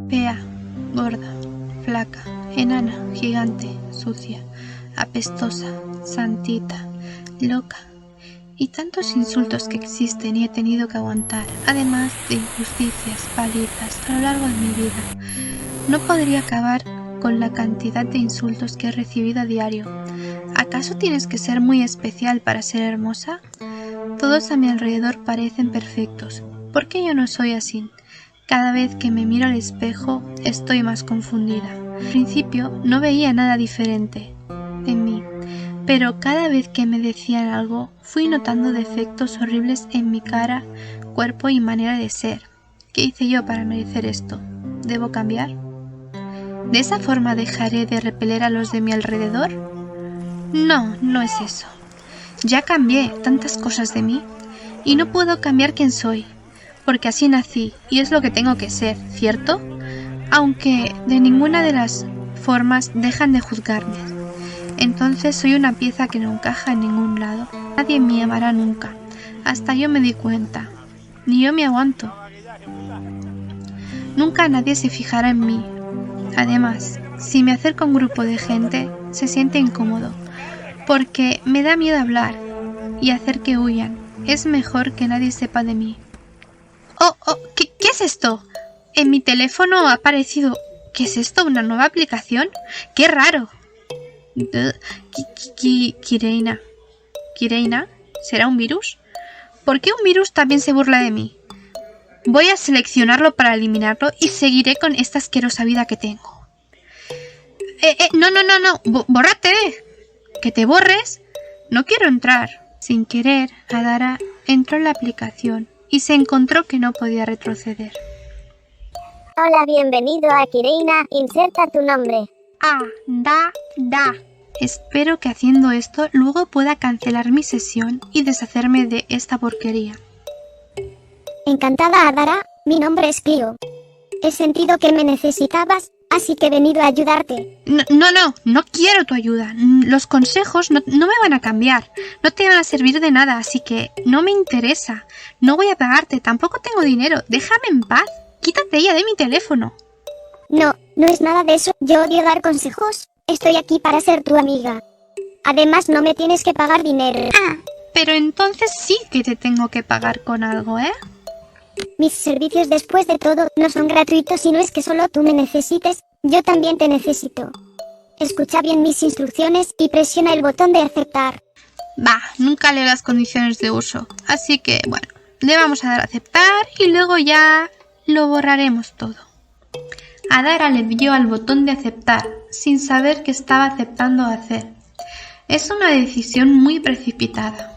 Fea, gorda, flaca, enana, gigante, sucia, apestosa, santita, loca y tantos insultos que existen y he tenido que aguantar, además de injusticias, palizas a lo largo de mi vida. No podría acabar con la cantidad de insultos que he recibido a diario. ¿Acaso tienes que ser muy especial para ser hermosa? Todos a mi alrededor parecen perfectos. ¿Por qué yo no soy así? Cada vez que me miro al espejo estoy más confundida. Al principio no veía nada diferente en mí, pero cada vez que me decían algo fui notando defectos horribles en mi cara, cuerpo y manera de ser. ¿Qué hice yo para merecer esto? ¿Debo cambiar? ¿De esa forma dejaré de repeler a los de mi alrededor? No, no es eso. Ya cambié tantas cosas de mí y no puedo cambiar quién soy, porque así nací y es lo que tengo que ser, ¿cierto? Aunque de ninguna de las formas dejan de juzgarme. Entonces soy una pieza que no encaja en ningún lado. Nadie me amará nunca. Hasta yo me di cuenta. Ni yo me aguanto. Nunca nadie se fijará en mí. Además, si me acerco a un grupo de gente, se siente incómodo, porque me da miedo hablar y hacer que huyan. Es mejor que nadie sepa de mí. ¿Qué es esto? En mi teléfono ha aparecido... ¿Qué es esto? ¿Una nueva aplicación? ¡Qué raro! Kireina. ¿Kireina? ¿Será un virus? ¿Por qué un virus también se burla de mí? Voy a seleccionarlo para eliminarlo y seguiré con esta asquerosa vida que tengo. No. ¡Bórrate! ¿Que te borres? No quiero entrar. Sin querer, Adara entró en la aplicación y se encontró que no podía retroceder. Hola, bienvenido a Kireina. Inserta tu nombre. Da. Espero que haciendo esto luego pueda cancelar mi sesión y deshacerme de esta porquería. Encantada, Adara. Mi nombre es Clio. He sentido que me necesitabas, así que he venido a ayudarte. No quiero tu ayuda. Los consejos no me van a cambiar. No te van a servir de nada, así que no me interesa. No voy a pagarte, tampoco tengo dinero. Déjame en paz. Quítate ya de mi teléfono. No es nada de eso. Yo odio dar consejos. Estoy aquí para ser tu amiga. Además, no me tienes que pagar dinero. Pero entonces sí que te tengo que pagar con algo, ¿eh? Mis servicios, después de todo, no son gratuitos y no es que solo tú me necesites, yo también te necesito. Escucha bien mis instrucciones y presiona el botón de aceptar. Nunca leo las condiciones de uso. Así que, bueno, le vamos a dar a aceptar y luego ya lo borraremos todo. Adara le dio al botón de aceptar, sin saber qué estaba aceptando hacer. Es una decisión muy precipitada.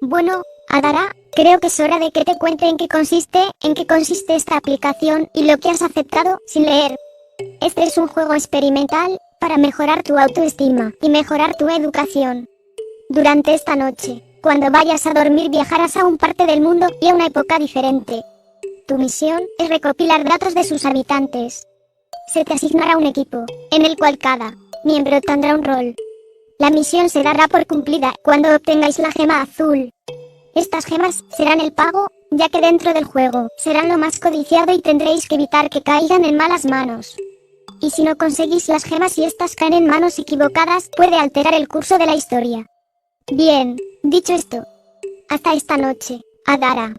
Bueno, Adara, creo que es hora de que te cuente en qué consiste esta aplicación y lo que has aceptado sin leer. Este es un juego experimental para mejorar tu autoestima y mejorar tu educación. Durante esta noche, cuando vayas a dormir, viajarás a una parte del mundo y a una época diferente. Tu misión es recopilar datos de sus habitantes. Se te asignará un equipo, en el cual cada miembro tendrá un rol. La misión se dará por cumplida cuando obtengáis la gema azul. Estas gemas serán el pago, ya que dentro del juego serán lo más codiciado y tendréis que evitar que caigan en malas manos. Y si no conseguís las gemas y estas caen en manos equivocadas, puede alterar el curso de la historia. Bien, dicho esto, hasta esta noche, Adara.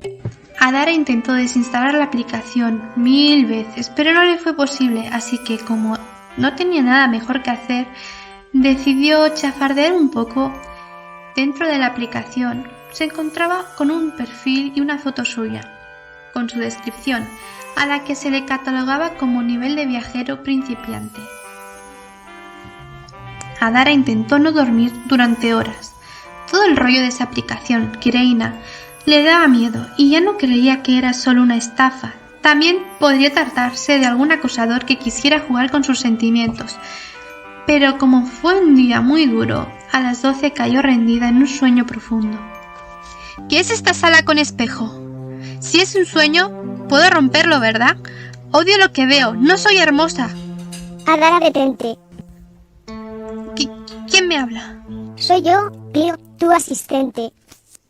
Adara intentó desinstalar la aplicación 1000 veces, pero no le fue posible, así que como no tenía nada mejor que hacer, decidió chafardear un poco. Dentro de la aplicación se encontraba con un perfil y una foto suya, con su descripción, a la que se le catalogaba como nivel de viajero principiante. Adara intentó no dormir durante horas. Todo el rollo de esa aplicación, Kireina, le daba miedo y ya no creía que era solo una estafa. También podría tratarse de algún acosador que quisiera jugar con sus sentimientos. Pero como fue un día muy duro, a las 12 cayó rendida en un sueño profundo. ¿Qué es esta sala con espejo? Si es un sueño, puedo romperlo, ¿verdad? Odio lo que veo, no soy hermosa. Adara, detente. ¿Quién me habla? Soy yo, Clio, tu asistente.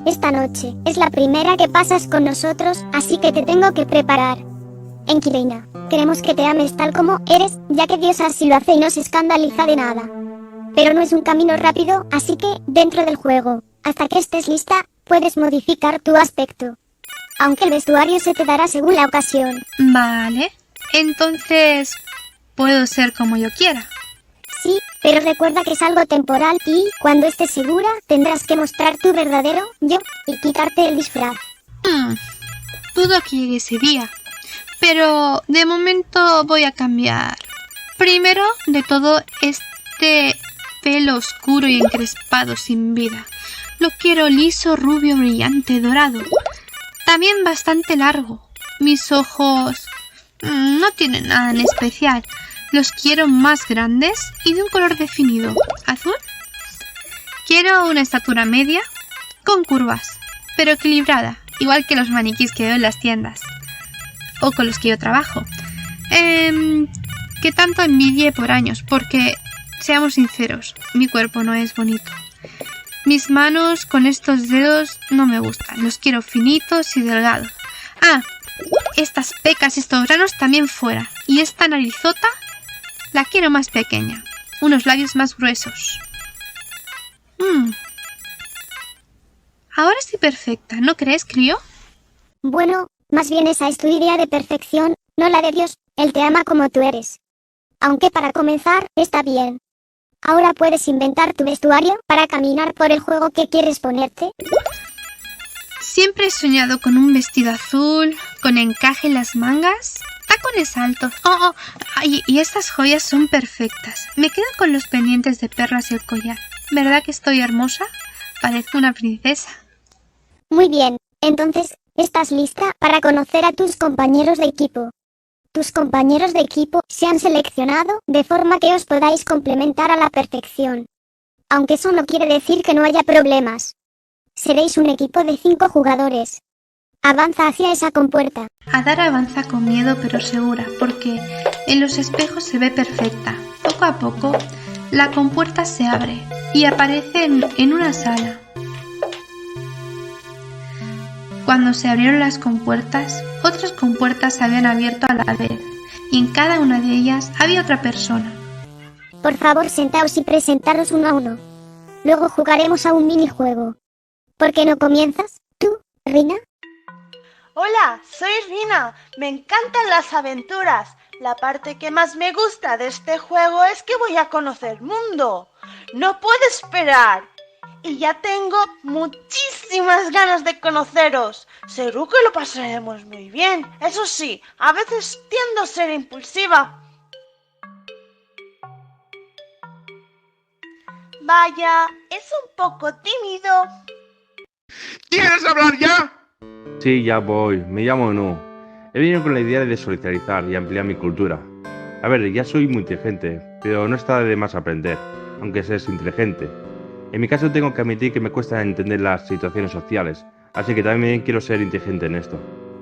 Esta noche es la primera que pasas con nosotros, así que te tengo que preparar. Enki reina, queremos que te ames tal como eres, ya que Dios así lo hace y no se escandaliza de nada. Pero no es un camino rápido, así que, dentro del juego, hasta que estés lista, puedes modificar tu aspecto. Aunque el vestuario se te dará según la ocasión. Vale, entonces puedo ser como yo quiera. Sí, pero recuerda que es algo temporal y, cuando estés segura, tendrás que mostrar tu verdadero yo y quitarte el disfraz. Dudo que llegue ese día, pero de momento voy a cambiar. Primero de todo, este pelo oscuro y encrespado sin vida. Lo quiero liso, rubio, brillante, dorado. También bastante largo. Mis ojos no tienen nada en especial. Los quiero más grandes y de un color definido. ¿Azul? Quiero una estatura media, con curvas, pero equilibrada, igual que los maniquís que veo en las tiendas. O con los que yo trabajo. Que tanto envidié por años, porque, seamos sinceros, mi cuerpo no es bonito. Mis manos con estos dedos no me gustan, los quiero finitos y delgados. Ah, estas pecas y estos granos también fuera. Y esta narizota la quiero más pequeña, unos labios más gruesos. Ahora estoy perfecta, ¿no crees, Clio? Bueno, más bien esa es tu idea de perfección, no la de Dios. Él te ama como tú eres. Aunque para comenzar, está bien. Ahora puedes inventar tu vestuario para caminar por el juego que quieres ponerte. Siempre he soñado con un vestido azul, con encaje en las mangas, tacones altos. Y estas joyas son perfectas. Me quedo con los pendientes de perlas y el collar. ¿Verdad que estoy hermosa? Parezco una princesa. Muy bien, entonces, ¿estás lista para conocer a tus compañeros de equipo? Tus compañeros de equipo se han seleccionado de forma que os podáis complementar a la perfección. Aunque eso no quiere decir que no haya problemas. Seréis un equipo de 5 jugadores. Avanza hacia esa compuerta. Adara avanza con miedo pero segura, porque en los espejos se ve perfecta. Poco a poco, la compuerta se abre y aparece en una sala. Cuando se abrieron las compuertas, otras compuertas se habían abierto a la vez, y en cada una de ellas había otra persona. Por favor, sentaos y presentaros uno a uno. Luego jugaremos a un minijuego. ¿Por qué no comienzas? ¿Tú, Rina? Hola, soy Rina. Me encantan las aventuras. La parte que más me gusta de este juego es que voy a conocer el mundo. No puedo esperar. Y ya tengo muchísimas ganas de conoceros. Seguro que lo pasaremos muy bien. Eso sí, a veces tiendo a ser impulsiva. Vaya, es un poco tímido. ¿Quieres hablar ya? Sí, ya voy. Me llamo Nu. He venido con la idea de socializar y ampliar mi cultura. A ver, ya soy muy inteligente, pero no está de más aprender, aunque seas inteligente. En mi caso tengo que admitir que me cuesta entender las situaciones sociales, así que también quiero ser inteligente en esto.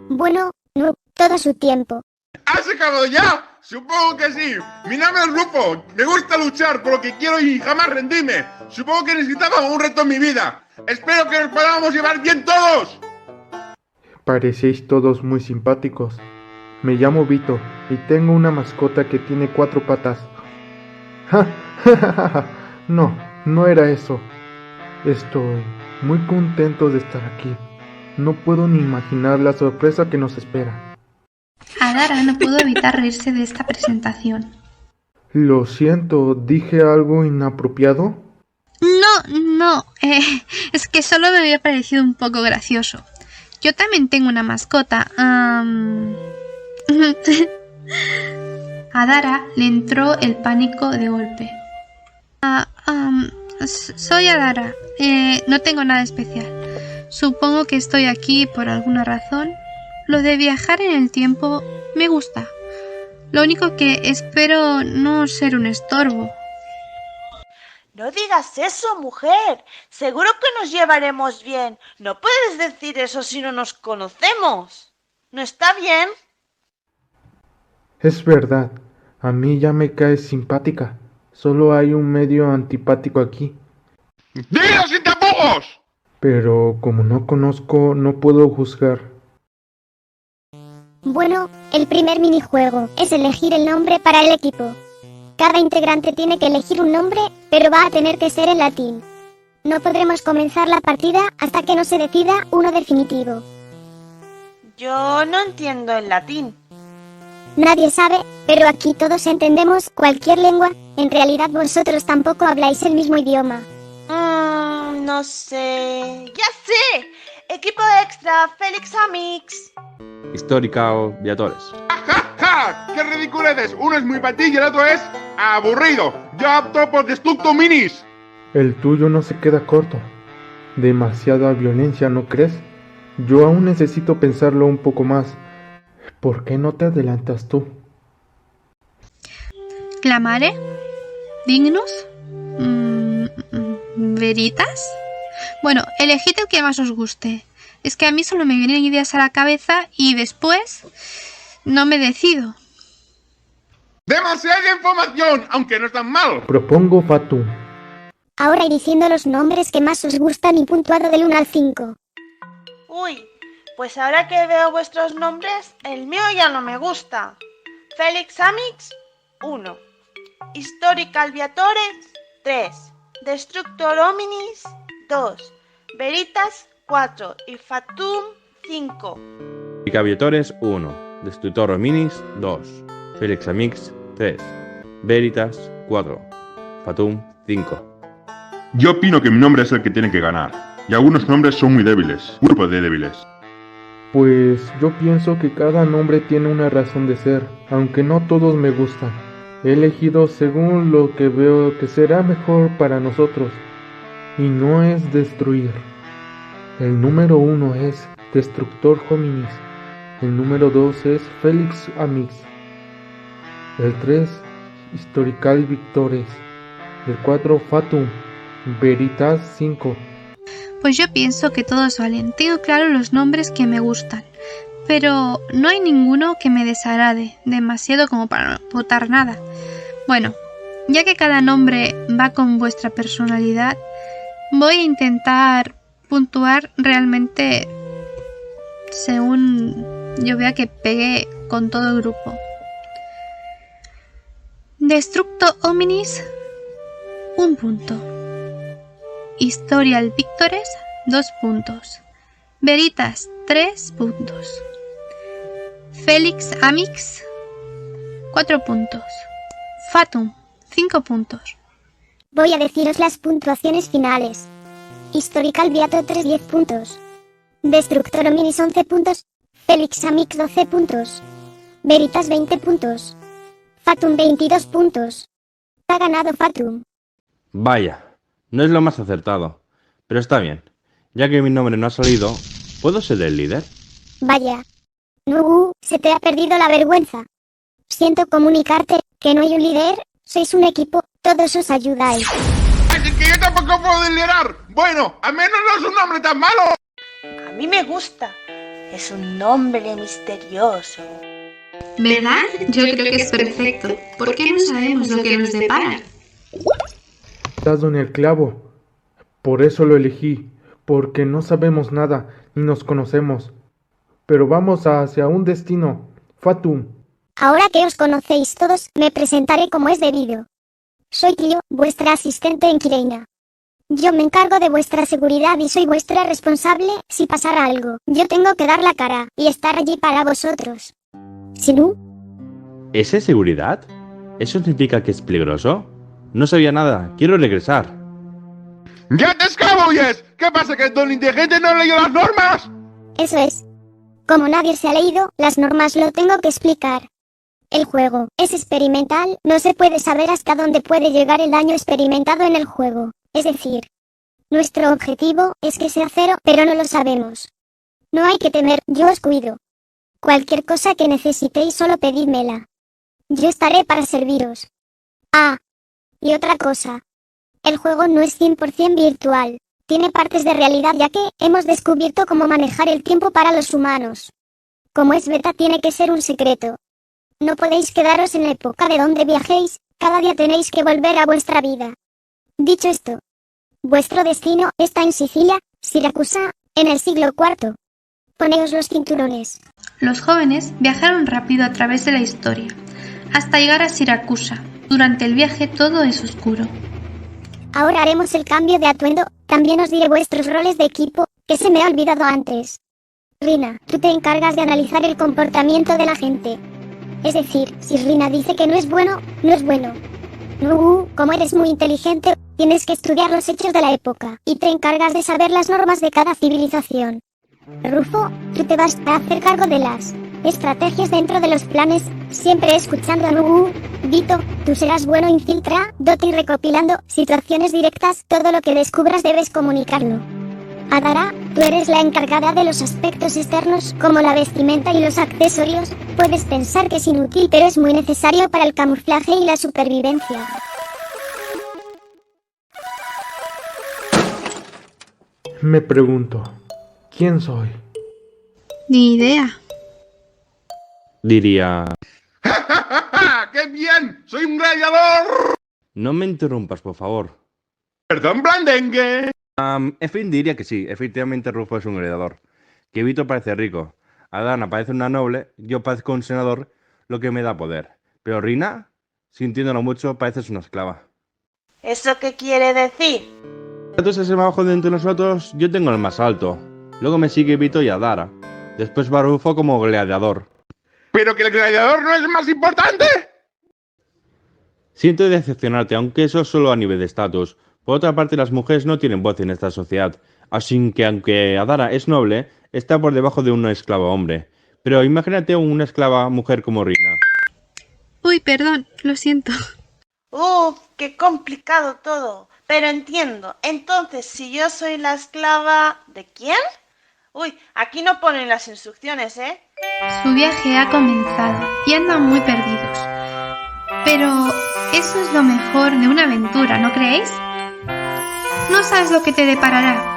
Bueno, no, todo su tiempo. ¿Has acabado ya? Supongo que sí. Mi nombre es Rufo. Me gusta luchar por lo que quiero y jamás rendirme. Supongo que necesitaba un reto en mi vida. Espero que nos podamos llevar bien todos. Parecéis todos muy simpáticos. Me llamo Vito y tengo una mascota que tiene 4 patas. No era eso. Estoy muy contento de estar aquí. No puedo ni imaginar la sorpresa que nos espera. Adara no pudo evitar reírse de esta presentación. Lo siento, ¿dije algo inapropiado? No, es que solo me había parecido un poco gracioso. Yo también tengo una mascota. A Dara le entró el pánico de golpe. Soy Adara. No tengo nada especial. Supongo que estoy aquí por alguna razón. Lo de viajar en el tiempo me gusta. Lo único que espero no ser un estorbo. No digas eso, mujer. Seguro que nos llevaremos bien. No puedes decir eso si no nos conocemos. ¿No está bien? Es verdad, a mí ya me caes simpática. Solo hay un medio antipático aquí. ¡Dilo sin tapujos! pero como no conozco, no puedo juzgar. Bueno, el primer minijuego es elegir el nombre para el equipo. Cada integrante tiene que elegir un nombre, pero va a tener que ser en latín. No podremos comenzar la partida hasta que no se decida uno definitivo. Yo no entiendo el latín. Nadie sabe, pero aquí todos entendemos cualquier lengua. En realidad vosotros tampoco habláis el mismo idioma. No sé... ¡Ya sé! Equipo extra, Félix Amix. Histórica o Viatores. ¡Ja, ja! ¡Qué ridiculeces! Uno es muy para ti y el otro es aburrido. Yo opto por Destructo Minis. El tuyo no se queda corto. Demasiada violencia, ¿no crees? Yo aún necesito pensarlo un poco más. ¿Por qué no te adelantas tú? Clamare, Dignus, Veritas. Bueno, elegid el que más os guste. Es que a mí solo me vienen ideas a la cabeza y después no me decido. ¡Demasiada información! Aunque no es tan mal. Propongo Fatum. Ahora y diciendo los nombres que más os gustan y puntuado del 1 al 5. Uy, pues ahora que veo vuestros nombres, el mío ya no me gusta. Félix Amix, 1. Historical Viatores, 3. Destructor Hominis, 2. Veritas, 4. Y Fatum, 5. Histórica Viatores 1. Destructor Hominis 2. Félix Amix 3. Veritas 4. Fatum 5. Yo opino que mi nombre es el que tiene que ganar. Y algunos nombres son muy débiles. Grupo de débiles. Pues yo pienso que cada nombre tiene una razón de ser, aunque no todos me gustan. He elegido según lo que veo que será mejor para nosotros. Y no es destruir. El número 1 es Destructor Hominis. El número 2 es Félix Amix. El 3, Historical Victores. El 4, Fatum. Veritas 5. Pues yo pienso que todos valen. Tengo claro los nombres que me gustan, pero no hay ninguno que me desagrade demasiado como para no votar nada. Bueno, ya que cada nombre va con vuestra personalidad, voy a intentar puntuar realmente según yo vea que pegue con todo el grupo. Destructo Hominis, 1 punto. Historial Victores, 2 puntos. Veritas, 3 puntos. Félix Amix, 4 puntos. Fatum, 5 puntos. Voy a deciros las puntuaciones finales. Historical Viatores 10 puntos. Destructor Hominis 11 puntos. Félix Amix 12 puntos. Veritas 20 puntos. Fatum 22 puntos. Ha ganado Fatum. Vaya, no es lo más acertado, pero está bien. Ya que mi nombre no ha salido, ¿puedo ser el líder? Vaya. Nugu, se te ha perdido la vergüenza. Siento comunicarte que no hay un líder, sois un equipo, todos os ayudáis. ¡Así que yo tampoco puedo liderar! Bueno, al menos no es un nombre tan malo. A mí me gusta. Es un nombre misterioso. ¿Verdad? Yo creo que es perfecto. ¿Por qué no sabemos lo que nos depara? Has dado en el clavo. Por eso lo elegí, porque no sabemos nada ni nos conocemos. Pero vamos hacia un destino, Fatum. Ahora que os conocéis todos, me presentaré como es debido. Soy Clio, vuestra asistente en Kireina. Yo me encargo de vuestra seguridad y soy vuestra responsable si pasara algo. Yo tengo que dar la cara y estar allí para vosotros. Si no, ¿Ese seguridad? ¿Eso significa que es peligroso? No sabía nada, quiero regresar. ¡Ya te escabulles! ¿Qué pasa, que don inteligente no leyó las normas? eso es. Como nadie se ha leído, las normas lo tengo que explicar. El juego es experimental, no se puede saber hasta dónde puede llegar el daño experimentado en el juego. Es decir, nuestro objetivo es que sea 0, pero no lo sabemos. No hay que temer, yo os cuido. Cualquier cosa que necesitéis solo pedídmela. Yo estaré para serviros. Ah, y otra cosa. El juego no es 100% virtual. Tiene partes de realidad ya que hemos descubierto cómo manejar el tiempo para los humanos. Como es beta tiene que ser un secreto. No podéis quedaros en la época de donde viajéis, cada día tenéis que volver a vuestra vida. Dicho esto, vuestro destino está en Sicilia, Siracusa, en el siglo IV. Poneos los cinturones. Los jóvenes viajaron rápido a través de la historia, hasta llegar a Siracusa. Durante el viaje todo es oscuro. Ahora haremos el cambio de atuendo. También os diré vuestros roles de equipo, que se me ha olvidado antes. Rina, tú te encargas de analizar el comportamiento de la gente. Es decir, si Rina dice que no es bueno, no es bueno. Nugu, como eres muy inteligente, tienes que estudiar los hechos de la época, y te encargas de saber las normas de cada civilización. Rufo, tú te vas a hacer cargo de las estrategias dentro de los planes, siempre escuchando a Nugu. Vito, tú serás bueno infiltrándote y recopilando situaciones directas, todo lo que descubras debes comunicarlo. Adara, tú eres la encargada de los aspectos externos, como la vestimenta y los accesorios. Puedes pensar que es inútil, pero es muy necesario para el camuflaje y la supervivencia. Me pregunto, ¿quién soy? Ni idea. Diría... ¡Qué bien! ¡Soy un gladiador! No me interrumpas, por favor. ¡Perdón, blandengue! En fin, diría que sí, efectivamente Rufo es un gladiador. Que Vito parece rico, Adana parece una noble, yo parezco un senador, lo que me da poder. Pero Rina, sintiéndolo mucho, pareces una esclava. ¿Eso qué quiere decir? Entonces, más abajo de entre nosotros, yo tengo el más alto. Luego me sigue Vito y Adara. Después va Rufo como gladiador. ¿Pero que el gladiador no es el más importante? Siento decepcionarte, aunque eso es solo a nivel de estatus. Por otra parte, las mujeres no tienen voz en esta sociedad, así que aunque Adara es noble, está por debajo de un esclavo hombre. Pero imagínate una esclava mujer como Rina. Uy, perdón, lo siento. Qué complicado todo. Pero entiendo. Entonces, si yo soy la esclava... ¿de quién? Uy, aquí no ponen las instrucciones, ¿eh? Su viaje ha comenzado y andan muy perdidos. Pero eso es lo mejor de una aventura, ¿no creéis? No sabes lo que te deparará,